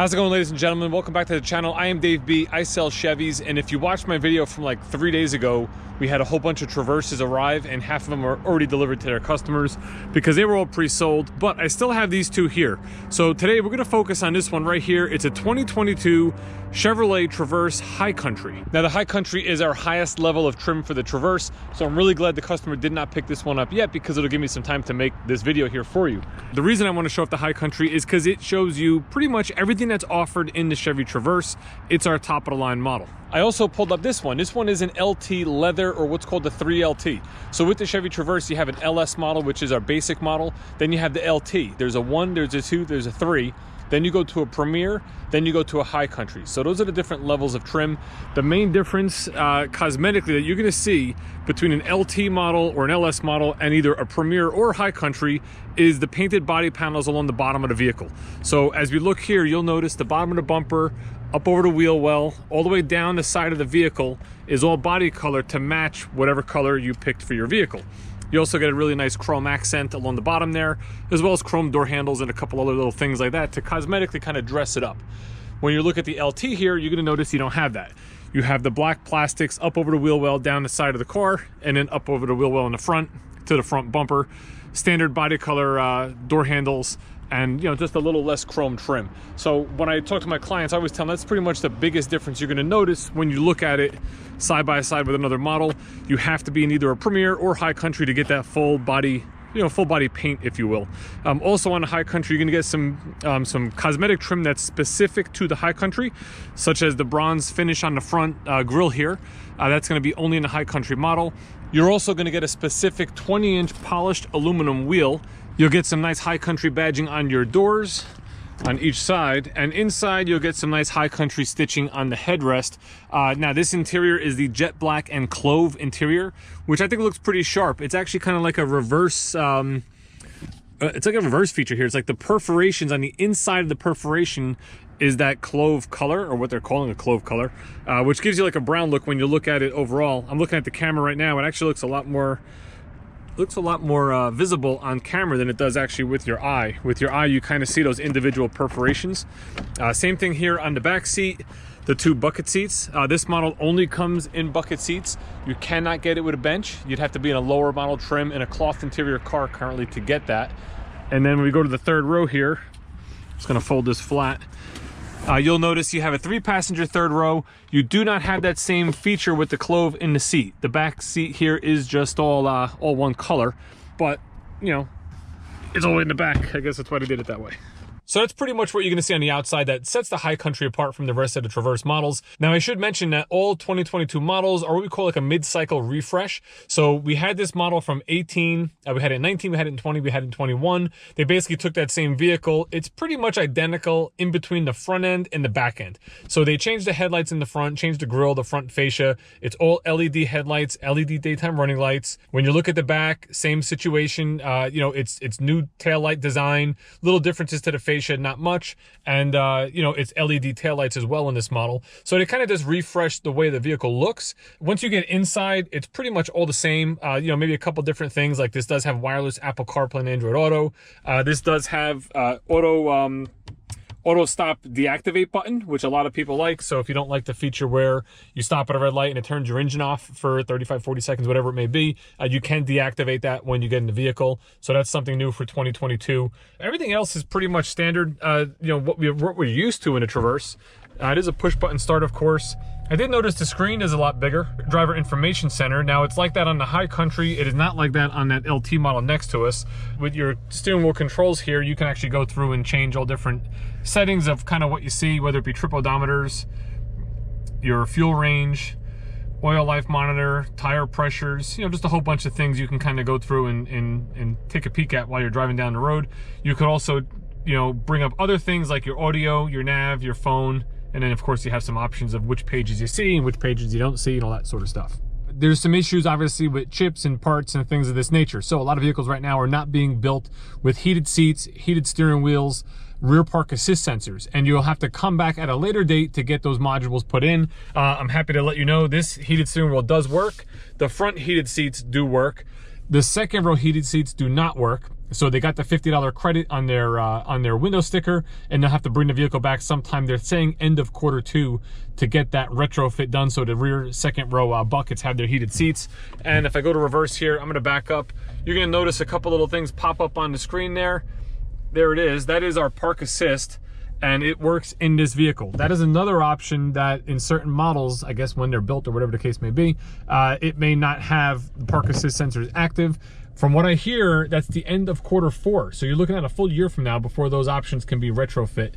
How's it going, ladies and gentlemen? Welcome back to the channel. I am Dave B. I sell Chevys, and if you watched my video from like 3 days ago, we had a whole bunch of Traverses arrive, and half of them are already delivered to their customers because they were all pre-sold, but I still have these two here. So today we're gonna focus on this one right here. It's a 2022 Chevrolet Traverse High Country. Now the High Country is our highest level of trim for the Traverse, so I'm really glad the customer did not pick this one up yet because it'll give me some time to make this video here for you. The reason I want to show off the High Country is because it shows you pretty much everything that's offered in the Chevy Traverse. It's our top of the line model. I also pulled up this one. This one is an LT leather, or what's called the 3LT. So with the Chevy Traverse, you have an LS model, which is our basic model. Then you have the LT. There's a 1, there's a 2, there's a 3. Then you go to a Premier, then you go to a High Country. So those are the different levels of trim. The main difference cosmetically that you're gonna see between an LT model or an LS model and either a Premier or High Country is the painted body panels along the bottom of the vehicle. So as we look here, you'll notice the bottom of the bumper, up over the wheel well, all the way down the side of the vehicle is all body color to match whatever color you picked for your vehicle. You also get a really nice chrome accent along the bottom there, as well as chrome door handles and a couple other little things like that to cosmetically kind of dress it up. When you look at the LT here, you're gonna notice you don't have that. You have the black plastics up over the wheel well down the side of the car, and then up over the wheel well in the front to the front bumper. Standard body color door handles, and just a little less chrome trim. So when I talk to my clients, I always tell them that's pretty much the biggest difference you're gonna notice when you look at it side by side with another model. You have to be in either a Premier or High Country to get that full body, full body paint, if you will. Also on the High Country, you're gonna get some cosmetic trim that's specific to the High Country, such as the bronze finish on the front grille here. That's gonna be only in the High Country model. You're also gonna get a specific 20-inch polished aluminum wheel. You'll get some nice High Country badging on your doors on each side, and inside you'll get some nice High Country stitching on the headrest. Now this interior is the jet black and clove interior, which I think looks pretty sharp. It's actually kind of like a reverse, it's like a reverse feature here. It's like the perforations on the inside of the perforation is that clove color, or what they're calling a clove color, which gives you like a brown look when you look at it overall. I'm looking at the camera right now. It actually looks a lot more visible on camera than it does actually with your eye. With your eye, you kind of see those individual perforations. Same thing here on the back seat, the 2 bucket seats. This model only comes in bucket seats. You cannot get it with a bench. You'd have to be in a lower model trim in a cloth interior car currently to get that. And then when we go to the 3rd row here, just gonna fold this flat. You'll notice you have a 3-passenger 3rd row. You do not have that same feature with the clove in the seat. The back seat here is just all one color, but it's all in the back. I guess that's why they did it that way. So that's pretty much what you're gonna see on the outside that sets the High Country apart from the rest of the Traverse models. Now I should mention that all 2022 models are what we call like a mid-cycle refresh. So we had this model from 18, we had it in 19, we had it in 20, we had it in 21. They basically took that same vehicle. It's pretty much identical in between the front end and the back end. So they changed the headlights in the front, changed the grille, the front fascia. It's all LED headlights, LED daytime running lights. When you look at the back, same situation. It's new taillight design, little differences to the fascia, not much, and it's LED taillights as well in this model. So it kind of just refreshed the way the vehicle looks. Once you get inside, it's pretty much all the same. Maybe a couple different things, like this does have wireless Apple CarPlay and Android Auto. This does have auto stop deactivate button, which a lot of people like. So if you don't like the feature where you stop at a red light and it turns your engine off for 35, 40 seconds, whatever it may be, you can deactivate that when you get in the vehicle. So that's something new for 2022. Everything else is pretty much standard, what we're used to in a Traverse. It is a push button start, of course. I did notice the screen is a lot bigger. Driver Information Center. Now it's like that on the High Country. It is not like that on that LT model next to us. With your steering wheel controls here, you can actually go through and change all different settings of kind of what you see, whether it be trip odometers, your fuel range, oil life monitor, tire pressures, just a whole bunch of things you can kind of go through and take a peek at while you're driving down the road. You could also, bring up other things like your audio, your nav, your phone, and then of course you have some options of which pages you see and which pages you don't see and all that sort of stuff. There's some issues obviously with chips and parts and things of this nature. So a lot of vehicles right now are not being built with heated seats, heated steering wheels, rear park assist sensors, and you'll have to come back at a later date to get those modules put in. I'm happy to let you know this heated steering wheel does work. The front heated seats do work. The 2nd row heated seats do not work. So they got the $50 credit on their window sticker, and they'll have to bring the vehicle back sometime. They're saying end of Q2 to get that retrofit done, so the rear second row buckets have their heated seats. And if I go to reverse here, I'm gonna back up. You're gonna notice a couple little things pop up on the screen there. There it is. That is our park assist, and it works in this vehicle. That is another option that in certain models, I guess when they're built or whatever the case may be, it may not have the park assist sensors active. From what I hear, that's the end of Q4. So you're looking at a full year from now before those options can be retrofit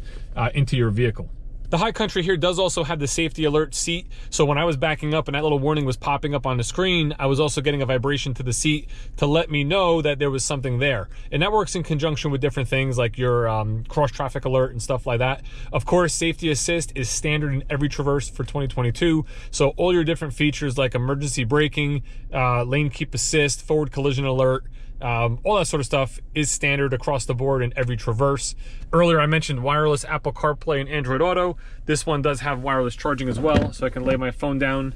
into your vehicle. The High Country here does also have the safety alert seat. So when I was backing up and that little warning was popping up on the screen, I was also getting a vibration to the seat to let me know that there was something there. And that works in conjunction with different things like your cross traffic alert and stuff like that. Of course, safety assist is standard in every Traverse for 2022. So all your different features like emergency braking, lane keep assist, forward collision alert, all that sort of stuff is standard across the board in every Traverse. Earlier I mentioned wireless Apple CarPlay and Android Auto. This one does have wireless charging as well, so I can lay my phone down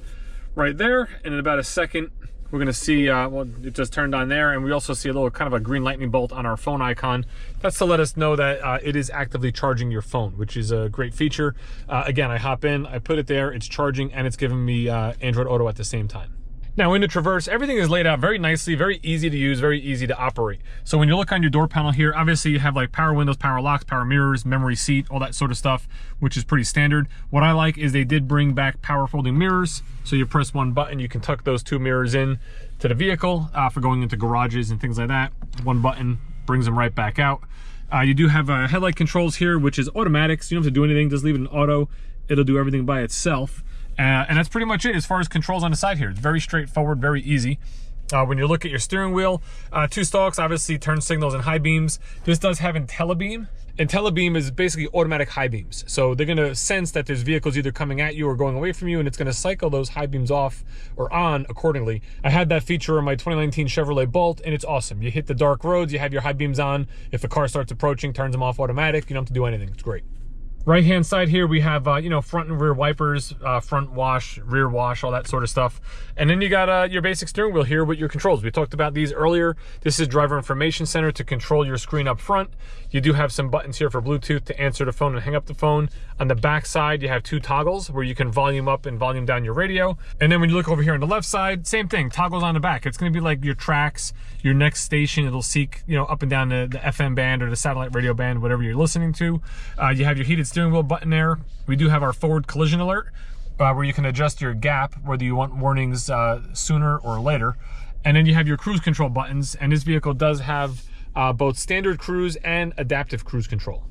right there, and in about a second we're gonna see, well, it just turned on there, and we also see a little kind of a green lightning bolt on our phone icon. That's to let us know that it is actively charging your phone, which is a great feature. Again, I hop in, I put it there, it's charging, and it's giving me Android Auto at the same time. Now in the Traverse, everything is laid out very nicely, very easy to use, very easy to operate. So when you look on your door panel here, obviously you have like power windows, power locks, power mirrors, memory seat, all that sort of stuff, which is pretty standard. What I like is they did bring back power folding mirrors. So you press one button, you can tuck those two mirrors in to the vehicle for going into garages and things like that. One button brings them right back out. You do have headlight controls here, which is automatic, so you don't have to do anything, just leave it in auto. It'll do everything by itself. And that's pretty much it as far as controls on the side here. It's very straightforward, very easy. When you look at your steering wheel, two stalks, obviously turn signals and high beams. This does have IntelliBeam. IntelliBeam is basically automatic high beams. So they're gonna sense that there's vehicles either coming at you or going away from you, and it's gonna cycle those high beams off or on accordingly. I had that feature on my 2019 Chevrolet Bolt, and it's awesome. You hit the dark roads, you have your high beams on. If a car starts approaching, turns them off automatic. You don't have to do anything, it's great. Right hand side here we have you know, front and rear wipers, front wash, rear wash, all that sort of stuff. And then you got your basic steering wheel here with your controls. We talked about these earlier. This is driver information center to control your screen up front. You do have some buttons here for Bluetooth to answer the phone and hang up the phone. On the back side you have two toggles where you can volume up and volume down your radio. And then when you look over here on the left side, same thing, toggles on the back. It's going to be like your tracks, your next station. It'll seek, you know, up and down the FM band or the satellite radio band, whatever you're listening to. You have your heated steering wheel button there. We do have our forward collision alert where you can adjust your gap, whether you want warnings sooner or later. And then you have your cruise control buttons, and this vehicle does have both standard cruise and adaptive cruise control.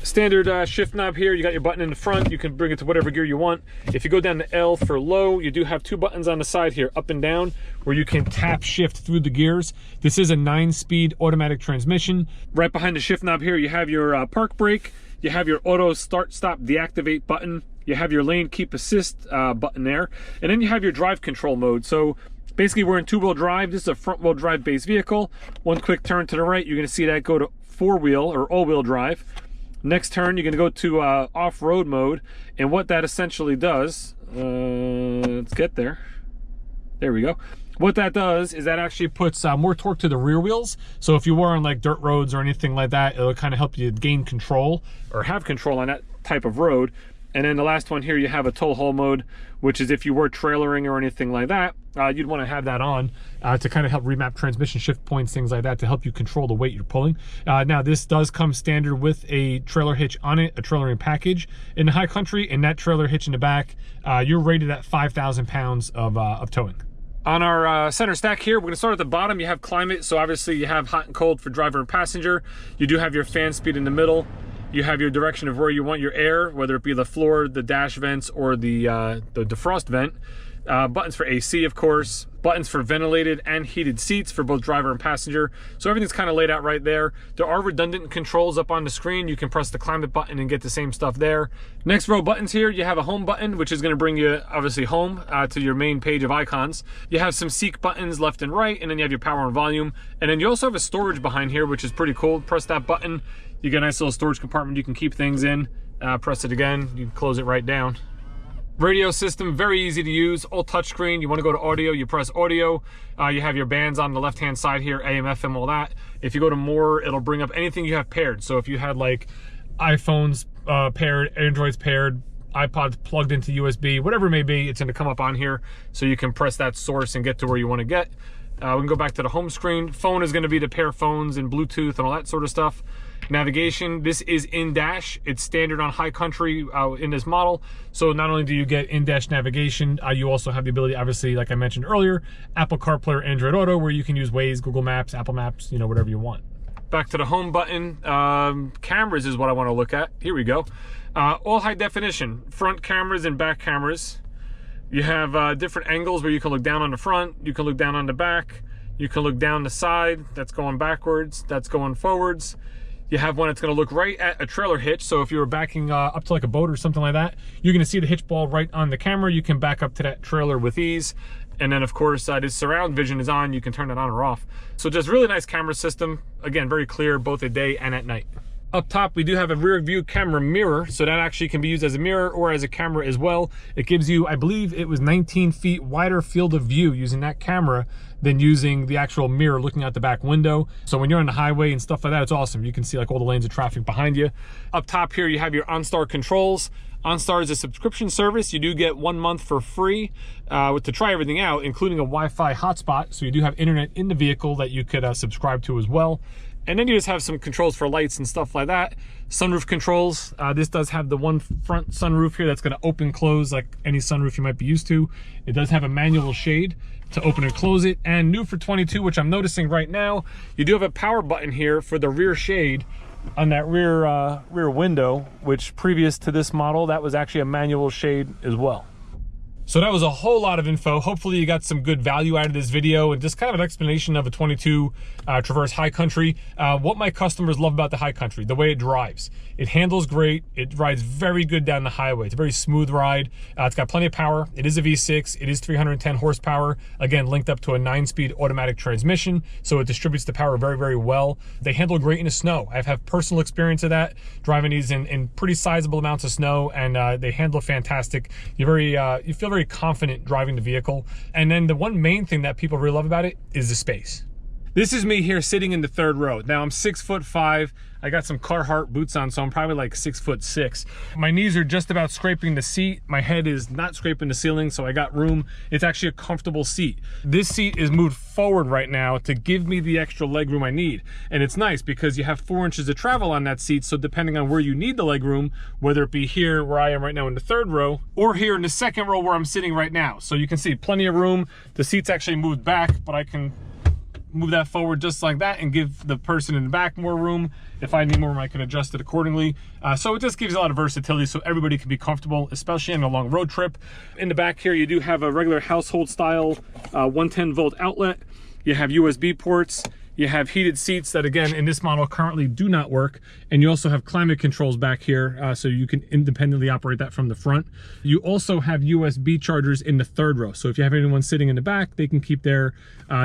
Standard shift knob here, you got your button in the front, you can bring it to whatever gear you want. If you go down to L for low, you do have two buttons on the side here, up and down, where you can tap shift through the gears. This is a 9-speed automatic transmission. Right behind the shift knob here, you have your park brake, you have your auto start stop deactivate button, you have your lane keep assist button there, and then you have your drive control mode. So basically we're in two-wheel drive. This is a front-wheel drive based vehicle. One quick turn to the right, you're gonna see that go to four-wheel or all-wheel drive. Next turn, you're gonna go to off-road mode, and what that essentially does, let's get there. There we go. What that does is that actually puts more torque to the rear wheels. So if you were on like dirt roads or anything like that, it'll kind of help you gain control or have control on that type of road. And then the last one here, you have a tow haul mode, which is if you were trailering or anything like that, you'd want to have that on to kind of help remap transmission shift points, things like that, to help you control the weight you're pulling. Now this does come standard with a trailer hitch on it, a trailering package. In the High Country, and that trailer hitch in the back, you're rated at 5,000 pounds of towing. On our center stack here, we're gonna start at the bottom. You have climate, so obviously you have hot and cold for driver and passenger. You do have your fan speed in the middle. You have your direction of where you want your air, whether it be the floor, the dash vents, or the defrost vent. Buttons for AC, of course. Buttons for ventilated and heated seats for both driver and passenger. So everything's kind of laid out right there. There are redundant controls up on the screen. You can press the climate button and get the same stuff there. Next row buttons here, you have a home button, which is going to bring you obviously home to your main page of icons. You have some seek buttons left and right, and then you have your power and volume. And then you also have a storage behind here, which is pretty cool. Press that button, you get a nice little storage compartment you can keep things in. Press it again, you can close it right down. Radio system, very easy to use, all touchscreen. You want to go to audio, you press audio. You have your bands on the left-hand side here, AM, FM, all that. If you go to more, it'll bring up anything you have paired. So if you had like iPhones paired, Androids paired, iPods plugged into USB, whatever it may be, it's going to come up on here. So you can press that source and get to where you want to get. We can go back to the home screen. Phone is going to be to pair phones and Bluetooth and all that sort of stuff. Navigation, this is in-dash. It's standard on High Country in this model. So not only do you get in-dash navigation, you also have the ability, obviously, like I mentioned earlier, Apple CarPlay or Android Auto, where you can use Waze, Google Maps, Apple Maps, you know, whatever you want. Back to the home button. Cameras is what I want to look at. Here we go. All high definition, front cameras and back cameras. You have different angles where you can look down on the front, you can look down on the back, you can look down the side, that's going backwards, that's going forwards. You have one that's going to look right at a trailer hitch, so if you were backing up to like a boat or something like that, you're going to see the hitch ball right on the camera. You can back up to that trailer with ease. And then of course, this surround vision is on, you can turn it on or off. So just really nice camera system. Again, very clear both at day and at night. Up top, we do have a rear view camera mirror, so that actually can be used as a mirror or as a camera as well. It gives you, I believe it was 19 feet wider field of view using that camera than using the actual mirror looking out the back window. So when you're on the highway and stuff like that, it's awesome. You can see like all the lanes of traffic behind you. Up top here, you have your OnStar controls. OnStar is a subscription service. You do get 1 month for free to try everything out, including a Wi-Fi hotspot. So you do have internet in the vehicle that you could subscribe to as well. And then you just have some controls for lights and stuff like that. Sunroof controls. This does have the one front sunroof here that's going to open, close like any sunroof you might be used to. It does have a manual shade to open and close it. And new for 22, which I'm noticing right now, you do have a power button here for the rear shade on that rear window, which previous to this model, that was actually a manual shade as well. So that was a whole lot of info. Hopefully you got some good value out of this video and just kind of an explanation of a 22 Traverse High Country. What my customers love about the High Country, the way it drives. It handles great. It rides very good down the highway. It's a very smooth ride. It's got plenty of power. It is a V6. It is 310 horsepower. Again, linked up to a 9-speed automatic transmission. So it distributes the power very, very well. They handle great in the snow. I've had personal experience of that, driving these in pretty sizable amounts of snow, and they handle fantastic. You feel very confident driving the vehicle. And then the one main thing that people really love about it is the space. This is me here sitting in the third row. Now I'm 6'5". I got some Carhartt boots on, so I'm probably like 6'6". My knees are just about scraping the seat. My head is not scraping the ceiling, so I got room. It's actually a comfortable seat. This seat is moved forward right now to give me the extra leg room I need. And it's nice because you have 4 inches of travel on that seat, so depending on where you need the leg room, whether it be here where I am right now in the third row, or here in the second row where I'm sitting right now. So you can see plenty of room. The seat's actually moved back, but I can move that forward just like that and give the person in the back more room. If I need more room, I can adjust it accordingly. So it just gives a lot of versatility so everybody can be comfortable, especially on a long road trip. In the back here, you do have a regular household style 110 volt outlet. You have USB ports. You have heated seats that, again, in this model currently do not work. And you also have climate controls back here, so you can independently operate that from the front. You also have USB chargers in the third row. So if you have anyone sitting in the back, they can keep their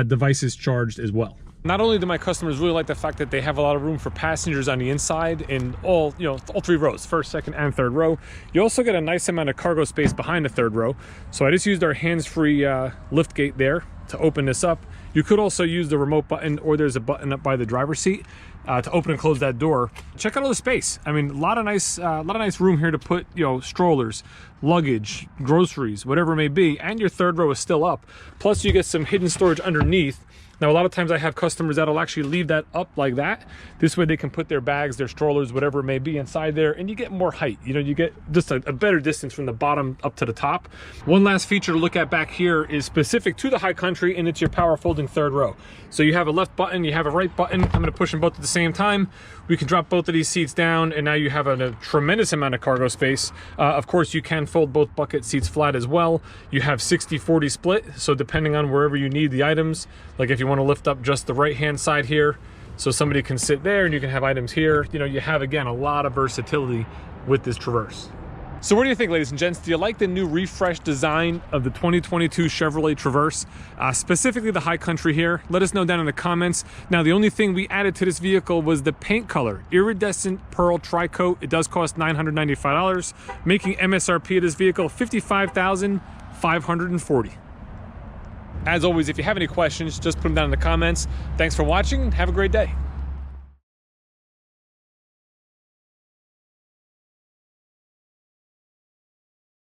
devices charged as well. Not only do my customers really like the fact that they have a lot of room for passengers on the inside in all 3 rows, first, second, and third row. You also get a nice amount of cargo space behind the third row. So I just used our hands-free lift gate there to open this up. You could also use the remote button, or there's a button up by the driver's seat to open and close that door. Check out all the space. I mean, a lot of nice room here to put, strollers, luggage, groceries, whatever it may be, and your third row is still up. Plus you get some hidden storage underneath. Now, a lot of times I have customers that'll actually leave that up like that. This way they can put their bags, their strollers, whatever it may be inside there, and you get more height. You get just a better distance from the bottom up to the top. One last feature to look at back here is specific to the High Country, and it's your power folding third row. So you have a left button, you have a right button. I'm gonna push them both at the same time. We can drop both of these seats down, and now you have a tremendous amount of cargo space. Of course, you can fold both bucket seats flat as well. You have 60-40 split, so depending on wherever you need the items, like if you want to lift up just the right-hand side here, so somebody can sit there and you can have items here. You have, again, a lot of versatility with this Traverse. So what do you think, ladies and gents? Do you like the new refreshed design of the 2022 Chevrolet Traverse, specifically the High Country here? Let us know down in the comments. Now, the only thing we added to this vehicle was the paint color, iridescent pearl tri-coat. It does cost $995, making MSRP of this vehicle $55,540. As always, if you have any questions, just put them down in the comments. Thanks for watching. Have a great day.